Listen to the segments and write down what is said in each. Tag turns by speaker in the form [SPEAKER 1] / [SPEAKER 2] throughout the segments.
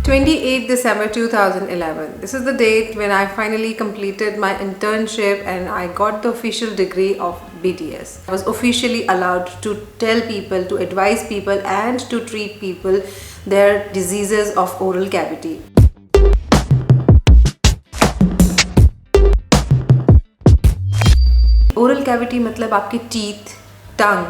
[SPEAKER 1] 28 December 2011. This is the date when I finally completed my internship and I got the official degree of BDS. I was officially allowed to tell people, to advise people and to treat people their diseases of oral cavity. Oral cavity मतलब आपके teeth, tongue,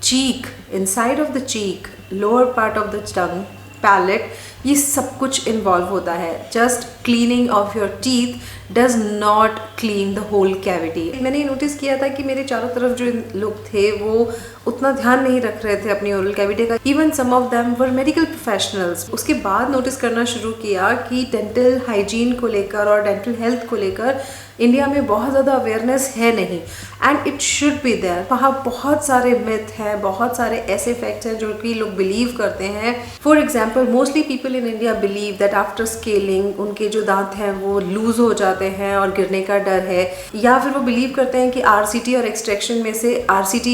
[SPEAKER 1] cheek, inside of the cheek, lower part of the tongue, palate, ये सब कुछ involve होता है. Just cleaning of your teeth does not clean the whole cavity. मैंने notice किया था कि मेरे चारों तरफ जो लोग थे वो उतना ध्यान नहीं रख रहे थे अपनी ओरल कैविटी का. Even some of them were medical professionals. उसके बाद नोटिस करना शुरू किया कि डेंटल हाइजीन को लेकर और डेंटल हेल्थ को लेकर इंडिया में बहुत ज़्यादा अवेयरनेस है नहीं, and it should be there. वहाँ बहुत सारे मिथ हैं, बहुत सारे ऐसे फैक्ट्स हैं जो कि लोग बिलीव करते हैं. For example, mostly people in India believe that after scaling उनके जो दांत हैं वो लूज हो जाते हैं और गिरने का डर है, या फिर वो बिलीव करते हैं कि RCT और एक्सट्रैक्शन में से RCT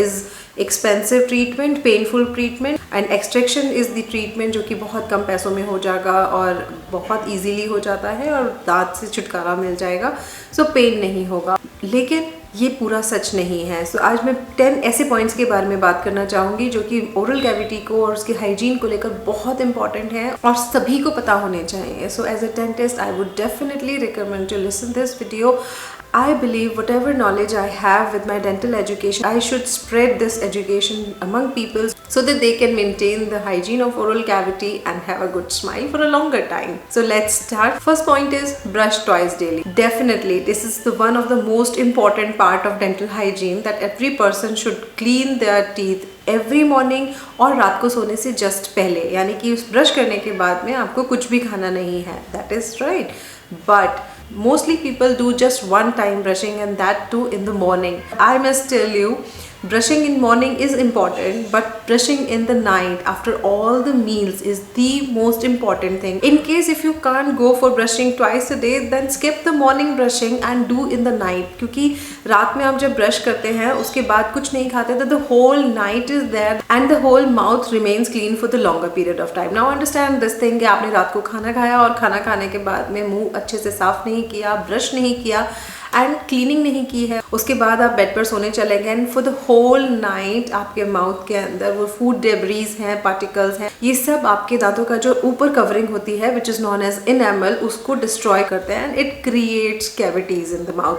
[SPEAKER 1] is expensive treatment, painful treatment, and extraction is the treatment जो कि बहुत कम पैसों में हो जाएगा और बहुत इजीली हो जाता है और दांत से छुटकारा मिल जाएगा, सो पेन नहीं होगा. लेकिन ये पूरा सच नहीं है. सो आज मैं 10 ऐसे पॉइंट्स के बारे में बात करना चाहूँगी जो कि ओरल कैविटी को और उसकी हाइजीन को लेकर बहुत इंपॉर्टेंट है और सभी को पता होने चाहिए. So as a dentist I would definitely recommend to listen this video. I believe whatever knowledge I have with my dental education, I should spread this education among people so that they can maintain the hygiene of oral cavity and have a good smile for a longer time. So let's start. First point is brush twice daily. Definitely, this is the one of the most important part of dental hygiene, that every person should clean their teeth every morning और रात को सोने से just पहले, यानी कि उस brush करने के बाद में आपको कुछ भी खाना नहीं है. That is right, but mostly people do just one time brushing, and that too in the morning. I must tell you, brushing in morning is important, but brushing in the night after all the meals is the most important thing. In case if you can't go for brushing twice a day, then skip the morning brushing and do in the night. क्योंकि रात में आप जब brush करते हैं उसके बाद कुछ नहीं खाते तो the whole night is there and the whole mouth remains clean for the longer period of time. Now understand this thing कि आपने रात को खाना खाया और खाना खाने के बाद में मुंह अच्छे से साफ नहीं किया, ब्रश नहीं किया एंड क्लीनिंग नहीं की है, उसके बाद आप बेड पर सोने चले गए and for the whole night आपके माउथ के अंदर वो फूड डेब्रीज हैं, पार्टिकल्स हैं, ये सब आपके दांतों का जो ऊपर कवरिंग होती है which is known as enamel, उसको डिस्ट्रॉय करते हैं and it creates cavities in the mouth.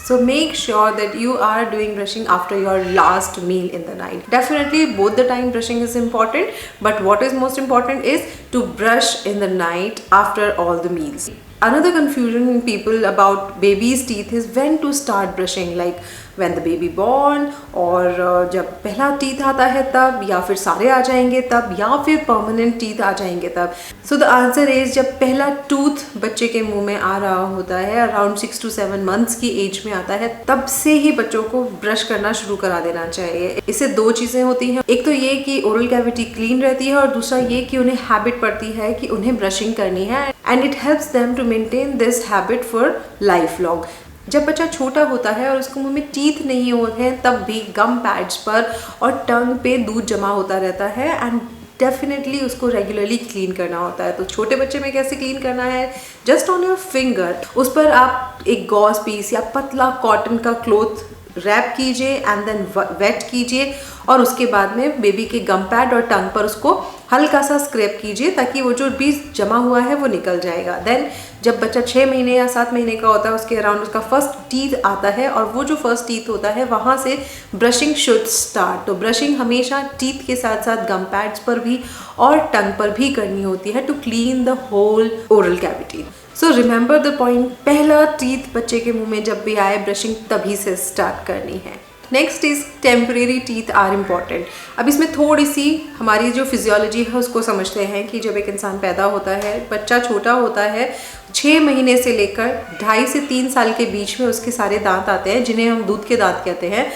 [SPEAKER 1] So make sure that you are doing brushing after your last meal in the night. Definitely both the time brushing is important, but what is most important is to brush in the night after all the meals. Another confusion in people about baby's teeth is when to start brushing, like when the baby born और जब पहला teeth आता है तब, या फिर सारे आ जाएंगे तब, या फिर परमानेंट टीथ आ जाएंगे तब. सो द आंसर इज जब पहला टूथ बच्चे के मुंह में आ रहा होता है, अराउंड 6 to 7 months की एज में आता है, तब से ही बच्चों को ब्रश करना शुरू करा देना चाहिए. इससे दो चीज़ें होती हैं, एक तो ये कि ओरल कैविटी क्लीन रहती है और दूसरा ये कि उन्हें हैबिट पड़ती है कि उन्हें ब्रशिंग करनी है and it helps them to maintain this habit for life long. जब बच्चा छोटा होता है और उसके मुंह में टीथ नहीं होते हैं तब भी गम पैड्स पर और टंग पे दूध जमा होता रहता है एंड डेफिनेटली उसको रेगुलरली क्लीन करना होता है. तो छोटे बच्चे में कैसे क्लीन करना है, जस्ट ऑन योर फिंगर उस पर आप एक गॉज पीस या पतला कॉटन का क्लॉथ रैप कीजिए एंड देन वेट कीजिए और उसके बाद में बेबी के गम पैड और टंग पर उसको हल्का सा स्क्रैप कीजिए ताकि वो जो भी जमा हुआ है वो निकल जाएगा. देन जब बच्चा 6 महीने या 7 महीने का होता है उसके अराउंड उसका फर्स्ट टीथ आता है और वो जो फर्स्ट टीथ होता है वहाँ से ब्रशिंग शुड स्टार्ट. तो ब्रशिंग हमेशा टीथ के साथ साथ गम पैड्स पर भी और टंग पर भी करनी होती है to clean the whole oral cavity. So remember the point, पहला टीथ बच्चे के मुंह में जब भी आए ब्रशिंग तभी से स्टार्ट करनी है. Next is temporary teeth are important. अब इसमें थोड़ी सी हमारी जो फिजियोलॉजी है उसको समझते हैं कि जब एक इंसान पैदा होता है, बच्चा छोटा होता है, 6 महीने से लेकर 2.5 से 3 साल के बीच में उसके सारे दांत आते हैं जिन्हें हम दूध के दांत कहते हैं.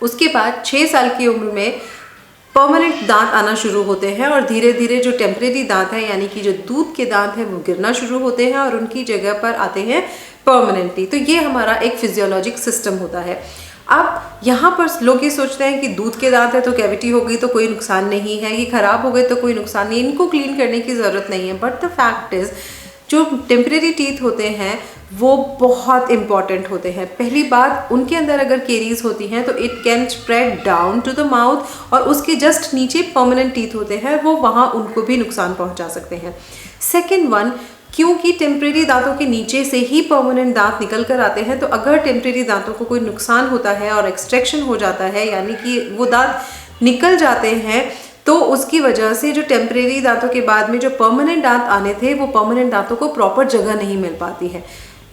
[SPEAKER 1] उसके बाद 6 साल की उम्र में परमानेंट दांत आना शुरू होते हैं और धीरे धीरे जो टेम्परेरी दांत हैं यानी कि जो दूध के दांत हैं वो गिरना शुरू होते हैं और उनकी जगह पर आते हैं परमानेंटली. तो ये हमारा एक फिजियोलॉजिक सिस्टम होता है. अब यहाँ पर लोग ये सोचते हैं कि दूध के दांत है तो कैविटी हो गई तो कोई नुकसान नहीं है, ये खराब हो गए तो कोई नुकसान नहीं, इनको क्लीन करने की ज़रूरत नहीं है। बट द फैक्ट इज़ जो टेम्परेरी टीथ होते हैं वो बहुत इंपॉर्टेंट होते हैं। पहली बात, उनके अंदर अगर केरीज होती हैं तो it can spread down to the mouth, और उसके जस्ट नीचे परमानेंट टीथ होते हैं, वो वहाँ उनको भी नुकसान पहुँचा सकते हैं। सेकेंड वन, क्योंकि टेम्परेरी दांतों के नीचे से ही परमानेंट दांत निकल कर आते हैं, तो अगर टेम्परेरी दांतों को कोई नुकसान होता है और एक्सट्रैक्शन हो जाता है, यानी कि वो दांत निकल जाते हैं, तो उसकी वजह से जो टेम्परेरी दांतों के बाद में जो परमानेंट दांत आने थे, वो परमानेंट दांतों को प्रॉपर जगह नहीं मिल पाती है।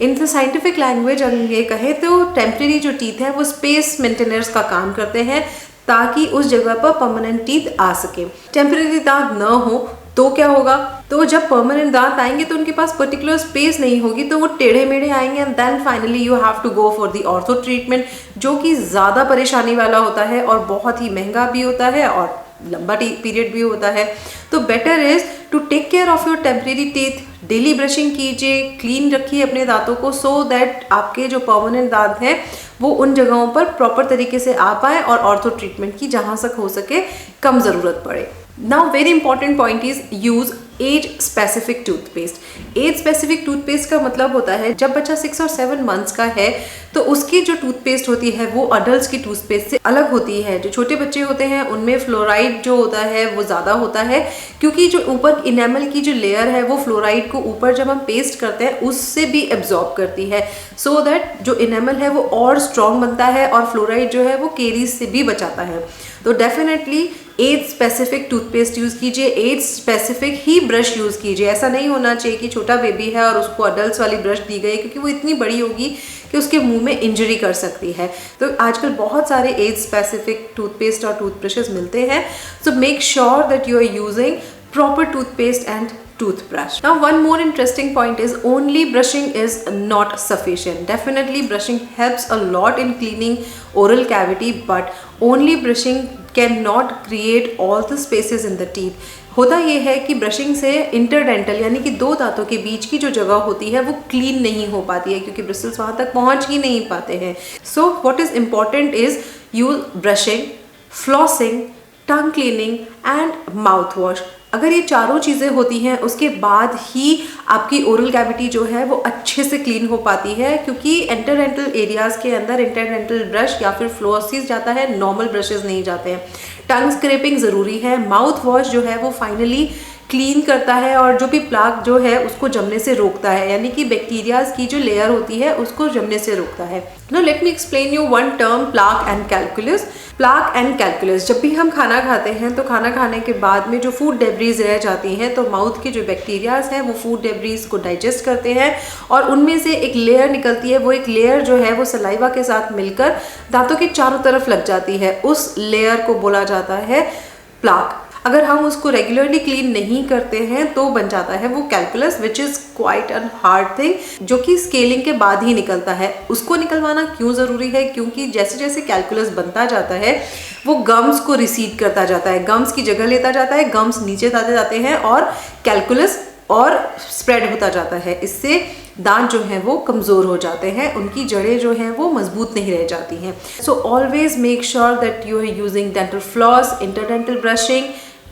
[SPEAKER 1] इन द साइंटिफिक लैंग्वेज अगर ये कहें तो टेम्परेरी जो टीथ है वो स्पेस मेंटेनर्स का काम करते हैं, ताकि उस जगह पर परमानेंट टीथ आ सके। टेम्परेरी दांत न हो तो क्या होगा, तो जब परमानेंट दांत आएंगे तो उनके पास पर्टिकुलर स्पेस नहीं होगी, तो वो टेढ़े मेढ़े आएंगे, and then finally you have to go for the ortho treatment, जो कि ज़्यादा परेशानी वाला होता है और बहुत ही महंगा भी होता है और लंबा पीरियड भी होता है। तो better is to take care of your temporary teeth, daily brushing कीजिए, क्लीन रखिए अपने दांतों को, सो दैट आपके जो परमानेंट दांत हैं वो उन जगहों पर प्रॉपर तरीके से आ पाए और ऑर्थो ट्रीटमेंट की जहाँ तक हो सके कम ज़रूरत पड़े। Now very important point is use age specific toothpaste. Age specific toothpaste का मतलब होता है जब बच्चा 6 और 7 मंथ्स का है तो उसकी जो टूथपेस्ट होती है वो अडल्ट की टूथपेस्ट से अलग होती है। जो छोटे बच्चे होते हैं उनमें फ्लोराइड जो होता है वो ज़्यादा होता है, क्योंकि जो ऊपर इनेमल की जो लेयर है वो फ्लोराइड को ऊपर जब हम पेस्ट करते हैं उससे भी एब्जॉर्ब करती है, सो दैट जो इनेमल है वो और स्ट्रॉन्ग बनता है और फ्लोराइड जो है वो केरीज से भी बचाता है। तो definitely age specific toothpaste use कीजिए, एज स्पेसिफिक ही ब्रश यूज़ कीजिए। ऐसा नहीं होना चाहिए कि छोटा बेबी है और उसको अडल्ट्स वाली ब्रश दी गई, क्योंकि वो इतनी बड़ी होगी कि उसके मुंह में इंजरी कर सकती है। तो आजकल बहुत सारे एज स्पेसिफिक टूथपेस्ट और टूथब्रशेस मिलते हैं, so make sure that you are using proper toothpaste and toothbrush. Now one more interesting point is only brushing is not sufficient. Definitely brushing helps a lot in cleaning oral cavity, but only brushing cannot create all the spaces in the teeth. होता ये है कि brushing से interdental यानी कि दो दांतों के बीच की जो जगह होती है वो क्लीन नहीं हो पाती है, क्योंकि ब्रिसल्स वहाँ तक पहुँच ही नहीं पाते हैं। So what is important is use brushing, flossing, tongue cleaning and mouth wash. अगर ये चारों चीज़ें होती हैं उसके बाद ही आपकी ओरल कैविटी जो है वो अच्छे से क्लीन हो पाती है, क्योंकि इंटरडेंटल एरियाज़ के अंदर इंटरडेंटल ब्रश या फिर फ्लोसिस जाता है, नॉर्मल ब्रशेस नहीं जाते हैं। टंग स्क्रैपिंग ज़रूरी है, माउथ वॉश जो है वो फाइनली क्लीन करता है और जो भी प्लाक जो है उसको जमने से रोकता है, यानी कि बैक्टीरियाज की जो लेयर होती है उसको जमने से रोकता है। Now let me explain you one term, plaque and calculus. Plaque and calculus, जब भी हम खाना खाते हैं तो खाना खाने के बाद में जो फूड डेब्रीज रह जाती हैं तो माउथ के जो बैक्टीरियाज हैं वो फूड डेब्रीज को डाइजेस्ट करते हैं और उनमें से एक लेयर निकलती है। वो एक लेयर जो है वो सलाइवा के साथ मिलकर दांतों के चारों तरफ लग जाती है, उस लेयर को बोला जाता है प्लाक। अगर हम उसको रेगुलरली क्लीन नहीं करते हैं तो बन जाता है वो calculus, which is quite a hard thing, जो कि स्केलिंग के बाद ही निकलता है। उसको निकलवाना क्यों ज़रूरी है, क्योंकि जैसे जैसे कैलकुलस बनता जाता है वो गम्स को रिसीड करता जाता है, गम्स की जगह लेता जाता है, गम्स नीचे जाते जाते हैं और कैलकुलस और स्प्रेड होता जाता है। इससे दांत जो हैं वो कमज़ोर हो जाते हैं, उनकी जड़ें जो हैं वो मजबूत नहीं रह जाती हैं। So always make sure that you are using dental floss, interdental brushing,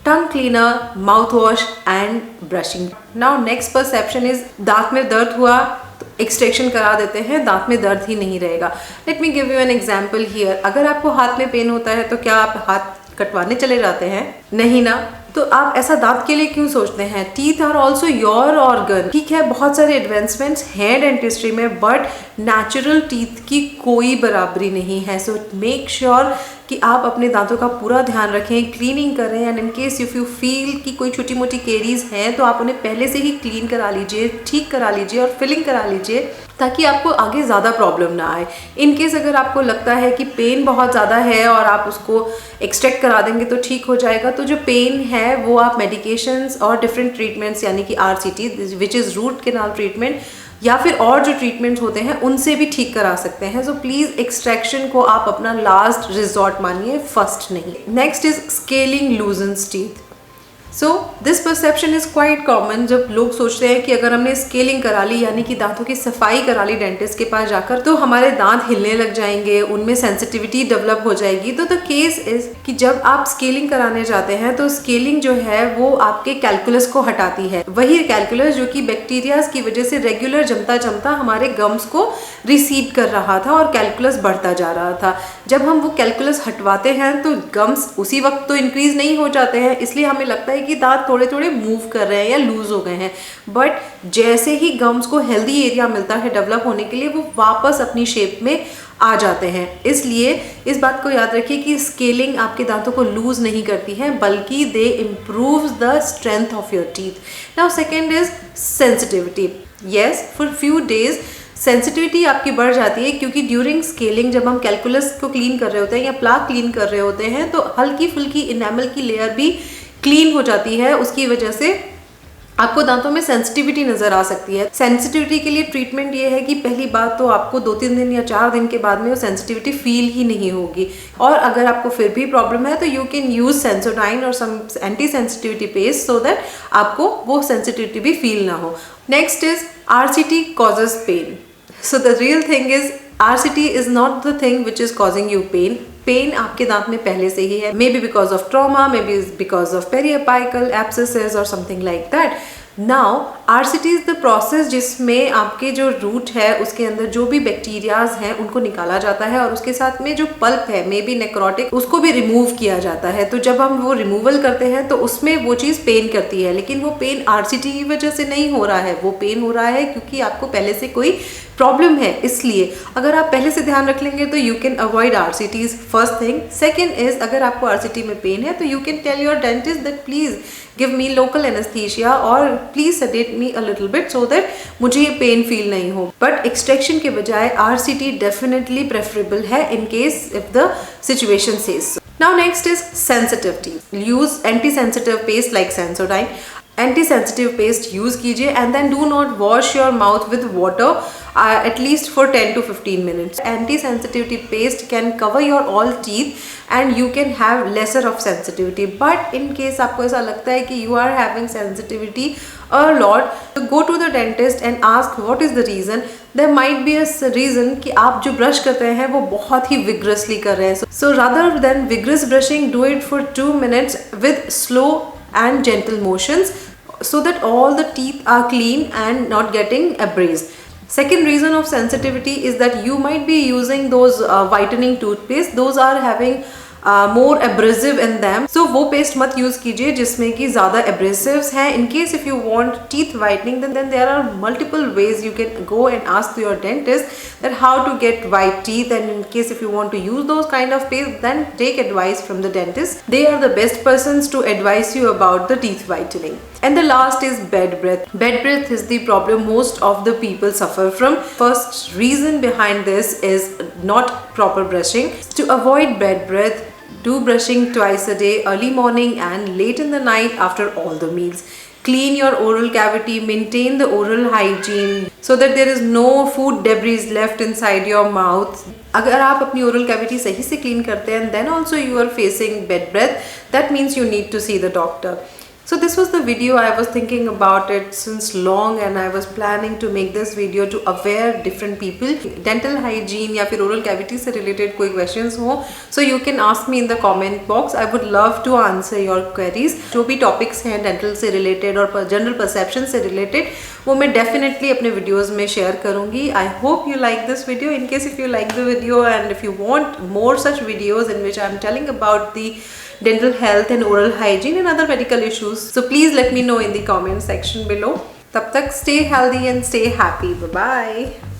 [SPEAKER 1] tongue cleaner, mouth wash and brushing. Now next perception is दांत में दर्द हुआ तो एक्सट्रैक्शन करा देते हैं, दांत में दर्द ही नहीं रहेगा। Let me give you an example here. अगर आपको हाथ में पेन होता है तो क्या आप हाथ कटवाने चले जाते हैं? नहीं ना। तो आप ऐसा दांत के लिए क्यों सोचते हैं? Teeth are also your organ. ठीक है, बहुत सारे एडवांसमेंट्स हैं डेंटिस्ट्री में, बट नेचुरल टीथ की कोई बराबरी नहीं है। सो मेक श्योर कि आप अपने दांतों का पूरा ध्यान रखें, क्लीनिंग करें, and in case if you feel कि कोई छोटी मोटी केरीज हैं तो आप उन्हें पहले से ही क्लीन करा लीजिए, ठीक करा लीजिए और फिलिंग करा लीजिए, ताकि आपको आगे ज़्यादा प्रॉब्लम ना आए। इन केस अगर आपको लगता है कि पेन बहुत ज़्यादा है और आप उसको एक्सट्रैक्ट करा देंगे तो ठीक हो जाएगा, तो जो पेन है वो आप मेडिकेशंस और डिफरेंट ट्रीटमेंट्स यानी कि RCT which is root canal treatment या फिर और जो ट्रीटमेंट्स होते हैं उनसे भी ठीक करा सकते हैं। सो प्लीज़ एक्सट्रैक्शन को आप अपना लास्ट रिजॉर्ट मानिए, फर्स्ट नहीं। Next is scaling loosens teeth. So this perception is quite common, जब लोग सोचते हैं कि अगर हमने स्केलिंग करा ली यानी कि दांतों की सफाई करा ली डेंटिस्ट के पास जाकर तो हमारे दांत हिलने लग जाएंगे, उनमें सेंसिटिविटी डेवलप हो जाएगी। तो द केस इज़ कि जब आप स्केलिंग कराने जाते हैं तो स्केलिंग जो है वो आपके कैलकुलस को हटाती है, वही कैलकुलस जो कि बैक्टीरियाज की वजह से रेगुलर जमता जमता हमारे गम्स को रिसीड कर रहा था और कैलकुलस बढ़ता जा रहा था। जब हम वो कैलकुलस हटवाते हैं तो गम्स उसी वक्त तो इंक्रीज नहीं हो जाते हैं, इसलिए हमें लगता है कि दांत थोड़े थोड़े मूव कर रहे हैं या लूज हो गए हैं। बट जैसे ही गम्स को हेल्दी एरिया मिलता है डेवलप होने के लिए वो वापस अपनी शेप में आ जाते हैं। इसलिए इस बात को याद रखिए कि स्केलिंग आपके दांतों को लूज नहीं करती है बल्कि they improves the strength of your teeth. Now second is sensitivity. Yes, for few days sensitivity आपकी बढ़ जाती है क्योंकि ड्यूरिंग स्केलिंग जब हम कैलकुलस को क्लीन कर रहे होते हैं या प्लाक क्लीन कर रहे होते हैं तो हल्की फुल्की इनेमल की लेयर भी क्लीन हो जाती है, उसकी वजह से आपको दांतों में सेंसिटिविटी नज़र आ सकती है। सेंसिटिविटी के लिए ट्रीटमेंट ये है कि पहली बात तो आपको 2-3 दिन या 4 दिन के बाद में वो सेंसिटिविटी फील ही नहीं होगी, और अगर आपको फिर भी प्रॉब्लम है तो यू कैन यूज सेंसोडाइन और some anti sensitivity paste so that आपको वो सेंसिटिविटी भी फील ना हो। Next is RCT causes pain. So the real thing is RCT is not the thing which is causing you pain. Pain आपके दांत में पहले से ही है, maybe because of trauma, maybe because of periapical abscesses और something like that. Now RCT is the process जिसमें आपके जो रूट है उसके अंदर जो भी बैक्टीरियाज हैं उनको निकाला जाता है और उसके साथ में जो पल्प है मे बी नेक्रोटिक उसको भी रिमूव किया जाता है। तो जब हम वो रिमूवल करते हैं तो उसमें वो चीज़ पेन करती है, लेकिन वो पेन RCT की वजह से नहीं हो रहा है, वो पेन हो रहा है क्योंकि आपको पहले से कोई प्रॉब्लम है। इसलिए अगर आप पहले से ध्यान रख लेंगे तो you can avoid RCTs, first thing. Second is अगर आपको RCT में पेन है तो you can tell your dentist that please give me local anaesthesia और please sedate me a little bit so that मुझे ये पेन फील नहीं हो। बट एक्सट्रैक्शन के बजाय RCT डेफिनेटली प्रेफरेबल है in case if the situation says. Now next is sensitivity. Use anti sensitive paste like Sensodyne. Anti sensitive paste use कीजिए and then do not wash your mouth with water at least for 10 to 15 minutes. Anti-sensitivity paste can cover your all teeth and you can have lesser of sensitivity. But in case आपको ऐसा लगता है कि you are having sensitivity a lot, so go to the dentist and ask what is the reason. There might be a reason कि आप जो brush करते हैं वो बहुत ही vigorously कर रहे हैं. So rather than vigorous brushing, do it for 2 minutes with slow and gentle motions so that all the teeth are clean and not getting abrased. Second reason of sensitivity is that you might be using those whitening toothpaste. Those are having more abrasive in them. So वो paste मत use कीजिए जिसमें कि ज़्यादा abrasives हैं. In case if you want teeth whitening, then there are multiple ways you can go and ask your dentist that how to get white teeth. And in case if you want to use those kind of paste, then take advice from the dentist. They are the best persons to advise you about the teeth whitening. And the last is bad breath. Bad breath is the problem most of the people suffer from. First reason behind this is not proper brushing. To avoid bad breath, do brushing twice a day, early morning and late in the night after all the meals. Clean your oral cavity, maintain the oral hygiene so that there is no food debris left inside your mouth. अगर आप अपनी oral cavity सही से clean करते हैं then also you are facing bad breath, that means you need to see the doctor. So this was the video. I was thinking about it since long and I was planning to make this video to aware different people. Dental hygiene या फिर oral cavity से related कोई questions हो, so you can ask me in the comment box. I would love to answer your queries. जो भी topics हैं dental से related और general perception से related वो मैं definitely अपने videos में share करूँगी. I hope you like this video. In case if you like the video and if you want more such videos in which I am telling about the dental health and oral hygiene and other medical issues, so please let me know in the comment section below. Tab tak stay healthy and stay happy. Bye bye.